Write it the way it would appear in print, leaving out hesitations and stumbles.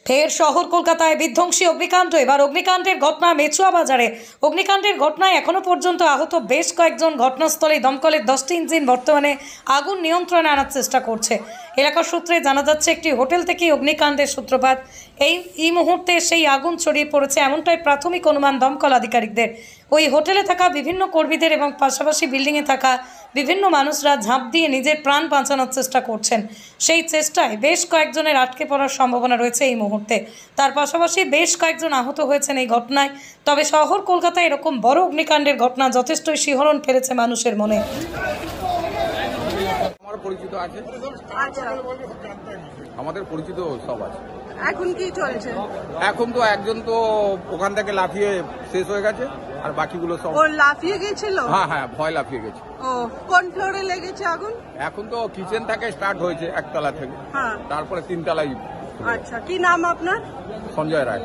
ফের শহর কলকাতায় বিধ্বংসী অগ্নিকাণ্ড। এবার অগ্নিকাণ্ডের ঘটনা মেচুয়া বাজারে। অগ্নিকাণ্ডের ঘটনায় এখনো পর্যন্ত আহত বেশ কয়েকজন। ঘটনাস্থলে দমকলের 10টি ইঞ্জিন বর্তমানে আগুন নিয়ন্ত্রণে আনার চেষ্টা করছে। এলাকার সূত্রে জানা যাচ্ছে একটি হোটেল থেকে অগ্নিকাণ্ডের সূত্রপাত। এই মুহূর্তে সেই আগুন ছড়িয়ে পড়েছে এমনটাই প্রাথমিক অনুমান দমকল আধিকারিকদের। ওই হোটেলে থাকা বিভিন্ন কর্মীদের এবং পাশাপাশি বিল্ডিংয়ে থাকা বিভিন্ন মানুষরা ঝাঁপ দিয়ে নিজের প্রাণ বাঁচানোর চেষ্টা করছেন। সেই চেষ্টায় বেশ কয়েকজনের আটকে পড়ার সম্ভাবনা রয়েছে এই মুহূর্তে। তার পাশাপাশি বেশ কয়েকজন আহত হয়েছেন এই ঘটনায়। তবে শহর কলকাতায় এরকম বড় অগ্নিকাণ্ডের ঘটনা যথেষ্টই শিহরণ ফেলেছে মানুষের মনে। আমার পরিচিত আছে, আমাদের পরিচিত সব আছে। এখন কি চলছে? এখন তো একজন তো ওখান থেকে লাফিয়ে শেষ হয়ে গেছে, আর বাকিগুলো সব। ও লাফিয়ে গেছিল? হ্যাঁ হ্যাঁ, ভয় লাফিয়ে গেছে। ও কোন ফ্লোরে লেগেছে আগুন? এখন তো কিচেন থেকে স্টার্ট হয়েছে, একতলা থেকে, হ্যাঁ, তারপরে 3 তলায়। আচ্ছা, কি নাম আপনার? সঞ্জয় রায়।